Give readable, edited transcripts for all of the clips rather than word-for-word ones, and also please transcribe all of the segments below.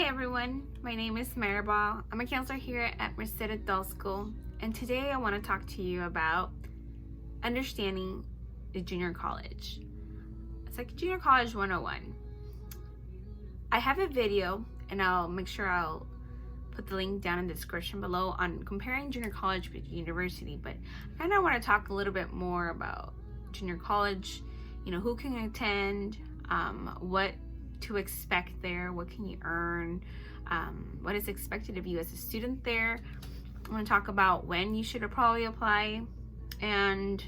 Hi everyone, my name is Maribel. I'm a counselor here at Merced Adult School, and today I want to talk to you about understanding the junior college. It's like Junior College 101. I have a video, and I'll make sure I'll put the link down in the description below on comparing junior college with university, but I kind of want to talk a little bit more about junior college, who can attend, what to expect there, what can you earn, what is expected of you as a student there. I want to talk about when you should probably apply and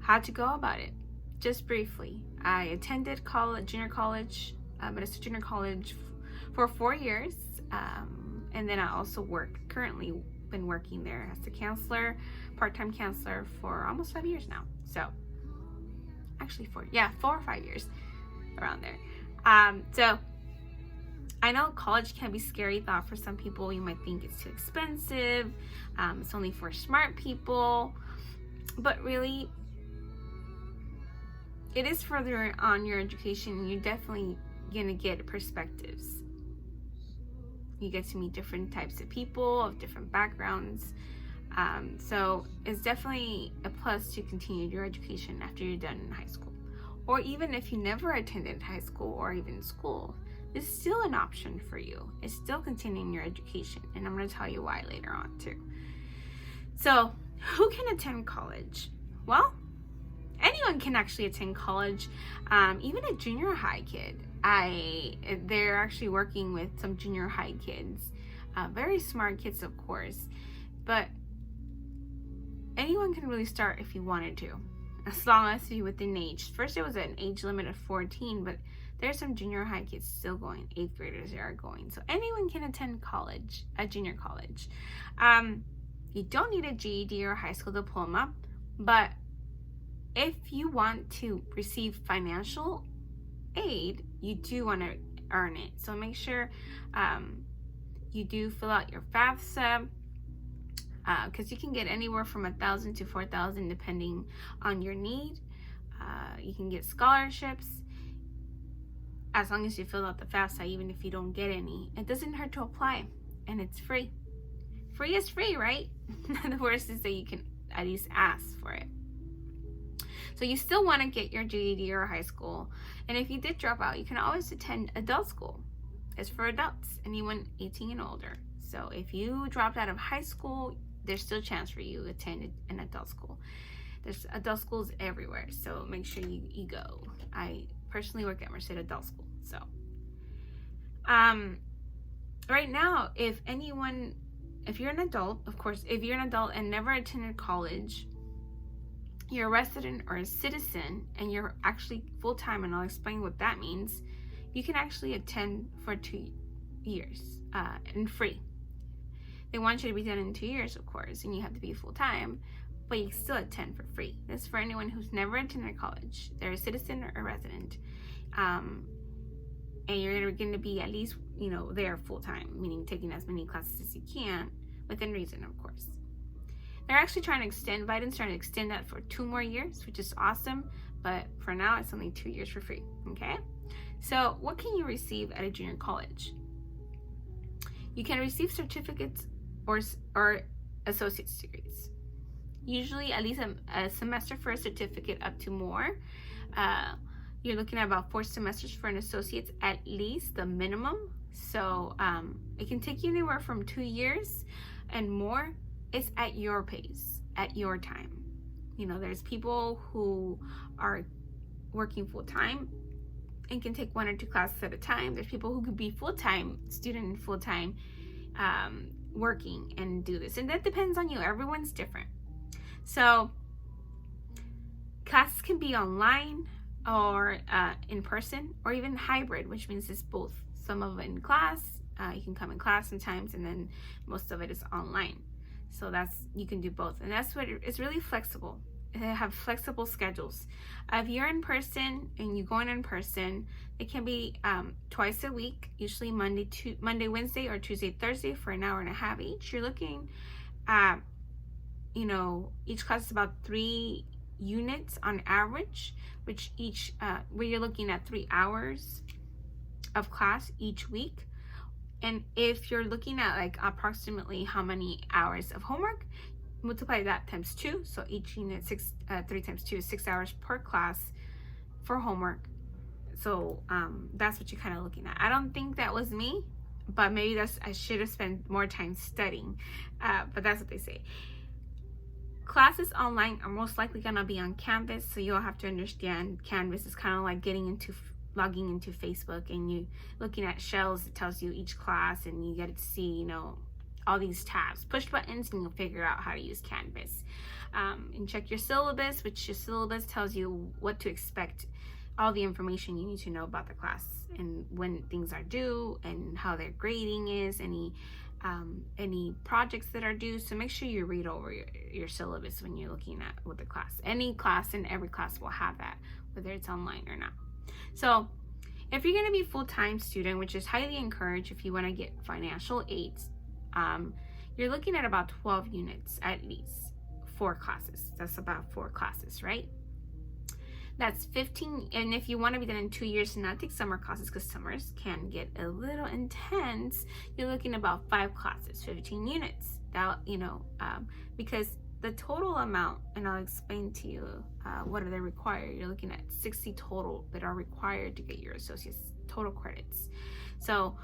how to go about it. Just briefly, I attended junior college, Minnesota Junior College for 4 years, and then I also currently been working there as a counselor, part-time counselor for almost 5 years now. So actually 4 or 5 years, around there. So I know college can be a scary thought for some people. You might think it's too expensive, it's only for smart people, but really it is further on your education. You're definitely gonna get perspectives. You get to meet different types of people of different backgrounds, so it's definitely a plus to continue your education after you're done in high school. Or even if you never attended high school or even school, it's still an option for you. It's still continuing your education, and I'm going to tell you why later on too. So who can attend college? Well, anyone can actually attend college, even a junior high kid. They're actually working with some junior high kids, very smart kids of course, but anyone can really start if you wanted to, as long as you're within age. First it was an age limit of 14, but there's some junior high kids still going, 8th graders are going, so anyone can attend college, a junior college. You don't need a GED or high school diploma, but if you want to receive financial aid, you do want to earn it. So make sure you do fill out your FAFSA, because you can get anywhere from $1,000 to $4,000 depending on your need. You can get scholarships as long as you fill out the FAFSA, even if you don't get any. It doesn't hurt to apply, and it's free. Free is free, right? The worst is that you can at least ask for it. So you still want to get your GED or high school, and if you did drop out, you can always attend adult school. It's for adults, anyone 18 and older. So if you dropped out of high school, there's still a chance for you to attend an adult school. There's adult schools everywhere, so make sure you go. I personally work at Merced Adult School. So right now, if you're an adult, of course, if you're an adult and never attended college, you're a resident or a citizen, and you're actually full-time, and I'll explain what that means, you can actually attend for 2 years and free. They want you to be done in 2 years, of course, and you have to be full-time, but you can still attend for free. This is for anyone who's never attended college. They're a citizen or a resident, and you're going to be at least, there full-time, meaning taking as many classes as you can, within reason, of course. They're actually trying to extend, Biden's trying to extend that for 2 more years, which is awesome, but for now, it's only 2 years for free, okay? So what can you receive at a junior college? You can receive certificates or associate's degrees. Usually at least a semester for a certificate, up to more. You're looking at about 4 semesters for an associate's, at least the minimum. So it can take you anywhere from 2 years and more. It's at your pace, at your time. There's people who are working full-time and can take 1 or 2 classes at a time. There's people who could be full-time student and full-time working and do this, and that depends on you. Everyone's different. So classes can be online or in person, or even hybrid, which means it's both. Some of it in class, you can come in class sometimes, and then most of it is online. So you can do both, and that's what it's really flexible. They have flexible schedules. If you're in person and you're going in person, it can be twice a week, usually Monday, Wednesday, or Tuesday, Thursday, for an hour and a half each. You're looking at, each class is about 3 units on average, which where you're looking at 3 hours of class each week. And if you're looking at like approximately how many hours of homework, multiply that times 2. So each unit 3 times 2 is 6 hours per class for homework. So that's what you're kind of looking at. I don't think that was me, but maybe I should have spent more time studying. But that's what they say. Classes online are most likely gonna be on Canvas, so you'll have to understand Canvas is kind of like logging into Facebook, and you looking at shells. It tells you each class, and you get to see, all these tabs, push buttons, and you'll figure out how to use Canvas. And check your syllabus, which your syllabus tells you what to expect, all the information you need to know about the class, and when things are due, and how their grading is, any projects that are due. So make sure you read over your syllabus when you're looking at with the class. Any class and every class will have that, whether it's online or not. So if you're going to be full-time student, which is highly encouraged if you want to get financial aids, you're looking at about 12 units at least, 4 classes. That's about 4 classes, right? That's 15, and if you want to be done in 2 years and not take summer classes, because summers can get a little intense, you're looking at about 5 classes, 15 units. That, because the total amount, and I'll explain to you what are they required. You're looking at 60 total that are required to get your associate's total credits. So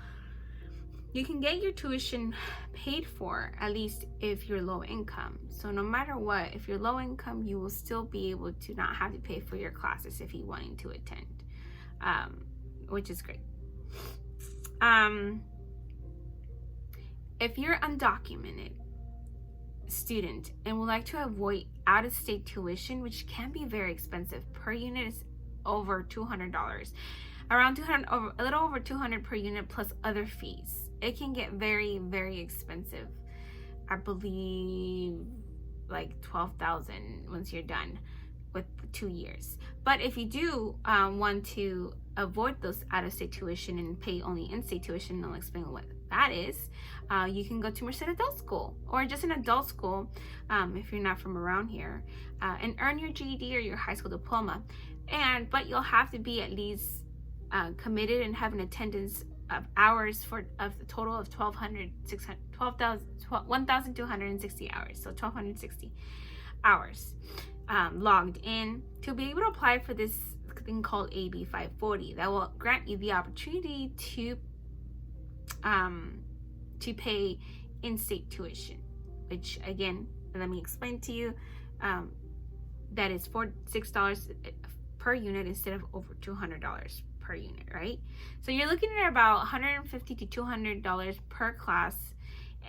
you can get your tuition paid for, at least if you're low income. So no matter what, if you're low income, you will still be able to not have to pay for your classes if you're wanting to attend, which is great. If you're undocumented student and would like to avoid out-of-state tuition, which can be very expensive, per unit is over $200, around a little over $200 per unit plus other fees. It can get very, very expensive. I believe like $12,000 once you're done with 2 years. But if you do want to avoid those out-of-state tuition and pay only in-state tuition, and I'll explain what that is, you can go to Merced Adult School, or just an adult school if you're not from around here, and earn your GED or your high school diploma. But you'll have to be at least committed and have an attendance of hours of the total of 1,260 hours, so 1,260 hours logged in to be able to apply for this thing called AB 540 that will grant you the opportunity to pay in-state tuition, which again, let me explain to you, that is $6 per unit instead of over $200 per unit, right? So you're looking at about $150 to $200 per class,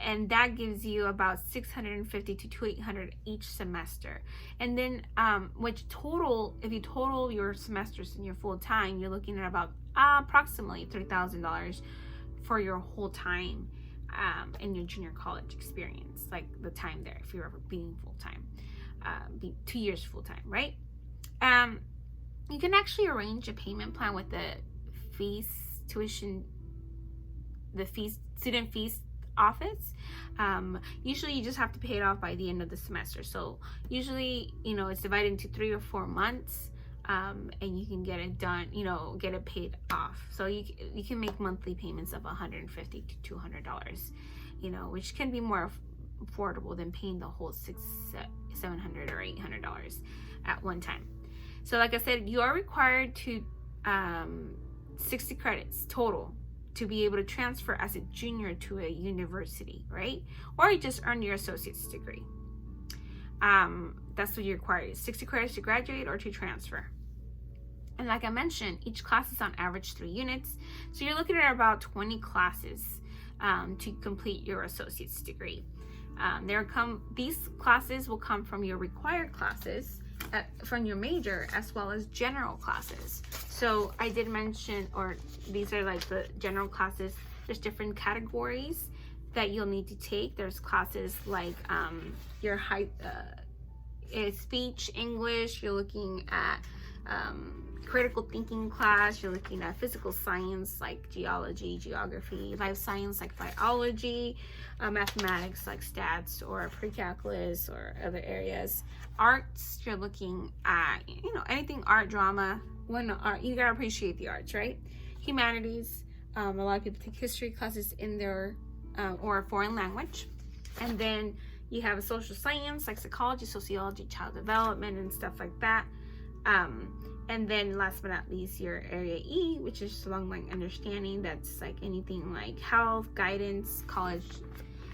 and that gives you about $650 to $800 each semester. And then which total, if you total your semesters in your full time, you're looking at about approximately $3,000 for your whole time in your junior college experience, like the time there, if you're ever being full-time, 2 years full-time, right? You can actually arrange a payment plan with the student fees office. Usually you just have to pay it off by the end of the semester. So usually, it's divided into 3 or 4 months, and you can get it done, get it paid off. So you can make monthly payments of $150 to $200, which can be more affordable than paying the whole $700 or $800 at one time. So like I said, you are required to 60 credits total to be able to transfer as a junior to a university, right? Or you just earn your associate's degree. That's what you're required, 60 credits to graduate or to transfer. And like I mentioned, each class is on average 3 units. So you're looking at about 20 classes to complete your associate's degree. These classes will come from your required classes, from your major, as well as general classes. So I did mention, or these are like the general classes. There's different categories that you'll need to take. There's classes like your speech, English. You're looking at critical thinking class. You're looking at physical science like geology, geography, life science like biology, mathematics like stats or pre-calculus or other areas. Arts, you're looking at anything art, drama. When art, you gotta appreciate the arts, right? Humanities, A lot of people take history classes in their or a foreign language. And then you have a social science like psychology, sociology, child development, and stuff like that. And then last but not least, your area E, which is long line understanding. That's like anything like health, guidance, college.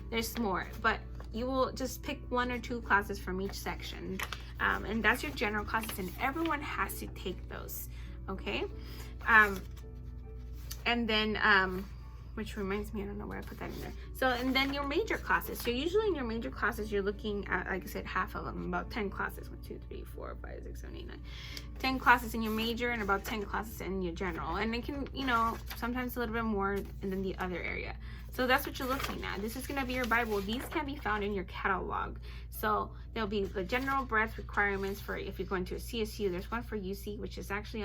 There's more, but you will just pick 1 or 2 classes from each section. And that's your general classes, and everyone has to take those, okay? And then, which reminds me, I don't know where I put that in there. So, and then your major classes. So usually in your major classes, you're looking at, like I said, half of them, about 10 classes. 1, 2, 3, 4, 5, 6, 7, 8, 9. 10 classes in your major and about 10 classes in your general. And it can, you know, sometimes a little bit more than the other area. So that's what you're looking at. This is going to be your Bible. These can be found in your catalog. So there'll be the general breadth requirements for if you're going to a CSU. There's one for UC, which is actually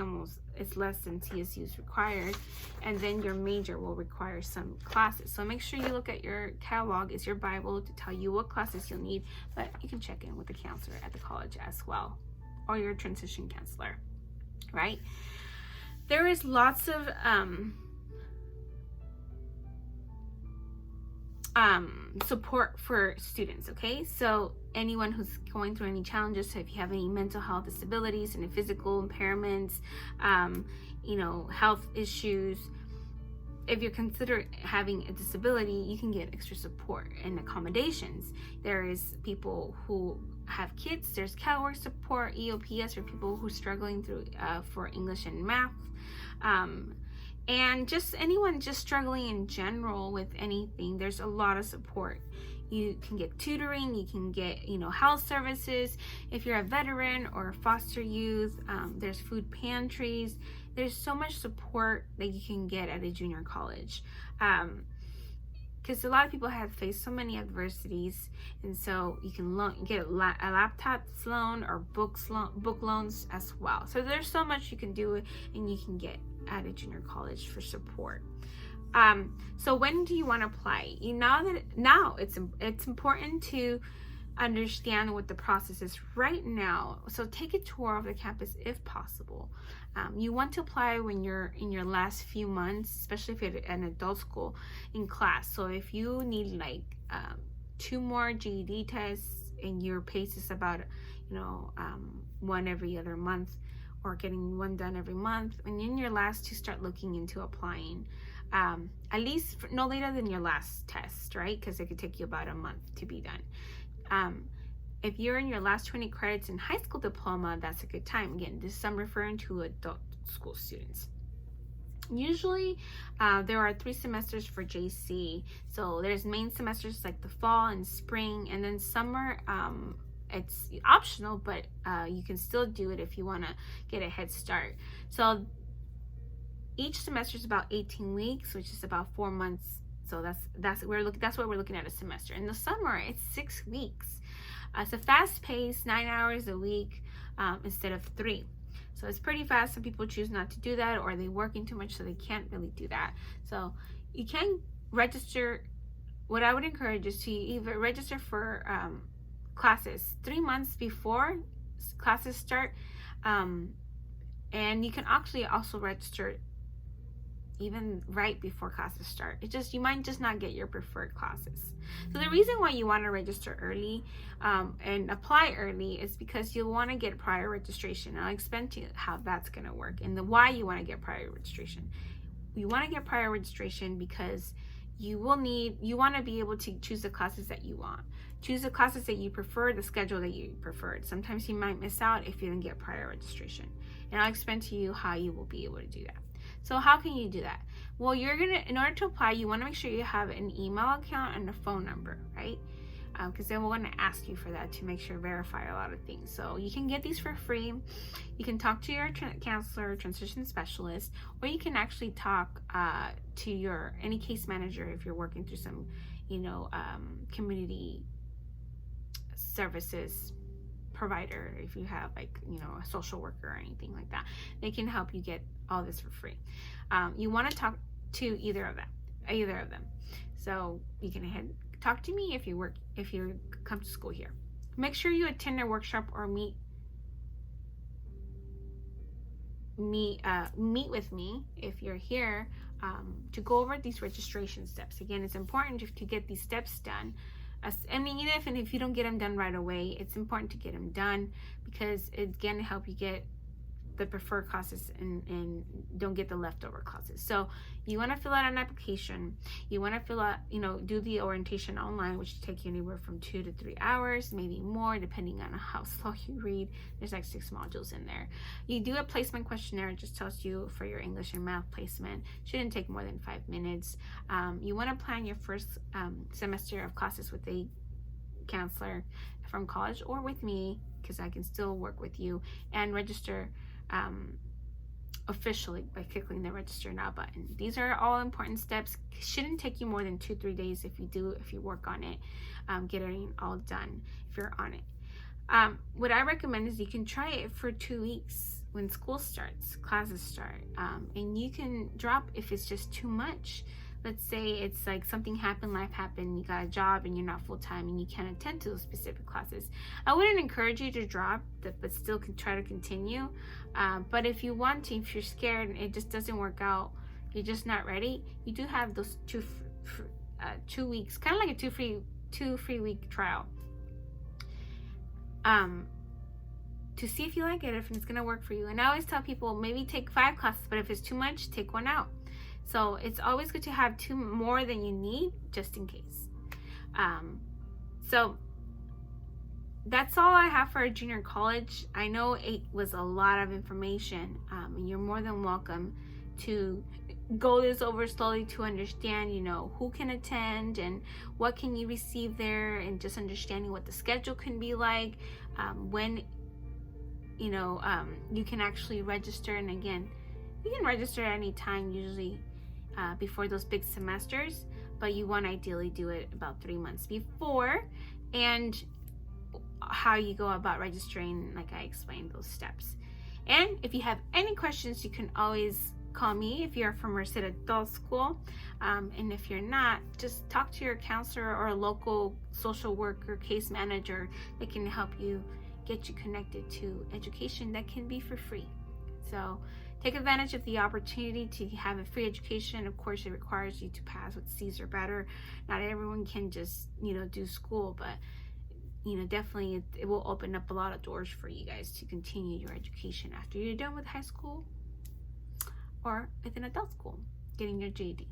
it's less than CSU's required. And then your major will require some classes. So make sure you look at your catalog. It's your Bible to tell you what classes you'll need. But you can check in with the counselor at the college as well, or your transition counselor, right? There is lots of support for students, okay? So anyone who's going through any challenges, so if you have any mental health disabilities, any physical impairments, you know, health issues, if you're considering having a disability, you can get extra support and accommodations. There is people who have kids, there's CalWORK support, EOPS for people who are struggling through for English and math. And just anyone just struggling in general with anything, there's a lot of support. You can get tutoring, you can get, you know, health services. If you're a veteran or a foster youth, there's food pantries. There's so much support that you can get at a junior college. Because a lot of people have faced so many adversities, and so you can get a laptop loan or book loans as well. So there's so much you can do, and you can get at a junior college for support. So when do you want to apply? Now it's important to understand what the process is right now. So take a tour of the campus if possible. You want to apply when you're in your last few months, especially if you're at an adult school in class. So if you need like 2 more GED tests and your pace is about, you know, 1 every other month, or getting 1 done every month, and in your last to start looking into applying, at least no later than your last test, right? Because it could take you about a month to be done. If you're in your last 20 credits in high school diploma, that's a good time. Again, this I'm referring to adult school students. Usually there are 3 semesters for JC. So there's main semesters like the fall and spring, and then summer, it's optional, but you can still do it if you want to get a head start. So each semester is about 18 weeks, which is about 4 months. So that's what we're looking at a semester. In the summer, it's 6 weeks. It's a fast pace, 9 hours a week instead of 3. So it's pretty fast. Some people choose not to do that, or they're working too much, so they can't really do that. So you can register. What I would encourage is to either register for classes 3 months before classes start, and you can actually also register even right before classes start. It's just you might just not get your preferred classes. So the reason why you want to register early and apply early is because you'll want to get prior registration. I'll explain to you how that's going to work and the why you want to get prior registration. You want to get prior registration because you want to be able to choose the classes that you want. Choose the classes that you prefer, the schedule that you prefer. Sometimes you might miss out if you didn't get prior registration. And I'll explain to you how you will be able to do that. So how can you do that? Well, in order to apply, you want to make sure you have an email account and a phone number, right? Because then we're going to ask you for that to make sure verify a lot of things. So you can get these for free. You can talk to your counselor, transition specialist, or you can actually talk to any case manager if you're working through some, community services provider. If you have a social worker or anything like that, they can help you get all this for free. You want to talk to either of them. So you can talk to me if you come to school here. Make sure you attend a workshop or meet with me if you're here to go over these registration steps. Again, it's important to get these steps done. I mean, even if you don't get them done right away, it's important to get them done, because it's going to help you get the preferred classes and don't get the leftover classes. So you want to fill out an application. You want to fill out, do the orientation online, which take you anywhere from 2 to 3 hours, maybe more, depending on how slow you read. There's like 6 modules in there. You do a placement questionnaire. It just tells you for your English and math placement. Shouldn't take more than 5 minutes. You want to plan your first semester of classes with a counselor from college or with me, because I can still work with you, and register officially by clicking the register now button. These are all important steps. Shouldn't take you more than 2-3 days if you work on it, getting all done if you're on it. What I recommend is you can try it for 2 weeks when school starts, classes start, and you can drop if it's just too much. Let's say it's like something happened, life happened, you got a job and you're not full-time and you can't attend to those specific classes. I wouldn't encourage you to drop, but still can try to continue. But if you want to, if you're scared and it just doesn't work out, you're just not ready, you do have those 2 weeks, kind of like a two free week trial, to see if you like it, if it's gonna work for you. And I always tell people, maybe take 5 classes, but if it's too much, take 1 out. So it's always good to have 2 more than you need, just in case. So that's all I have for a junior college. I know it was a lot of information, and you're more than welcome to go this over slowly to understand, who can attend and what can you receive there, and just understanding what the schedule can be like, when, you can actually register. And again, you can register at any time, usually before those big semesters, but you want to ideally do it about 3 months before. And how you go about registering, like I explained, those steps. And if you have any questions, you can always call me if you're from Merced Adult School, and if you're not, just talk to your counselor or a local social worker, case manager that can help you, get you connected to education that can be for free. So take advantage of the opportunity to have a free education. Of course, it requires you to pass with C's or better. Not everyone can just, do school, but, definitely it will open up a lot of doors for you guys to continue your education after you're done with high school or with an adult school, getting your GED.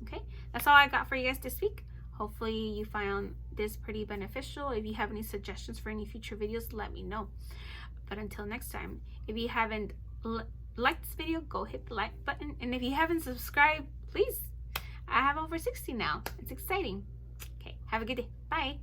Okay, that's all I got for you guys this week. Hopefully you found this pretty beneficial. If you have any suggestions for any future videos, let me know. But until next time, if you haven't liked this video, go hit the like button, and if you haven't subscribed, please. I have over 60 now. It's exciting. Okay, have a good day. Bye.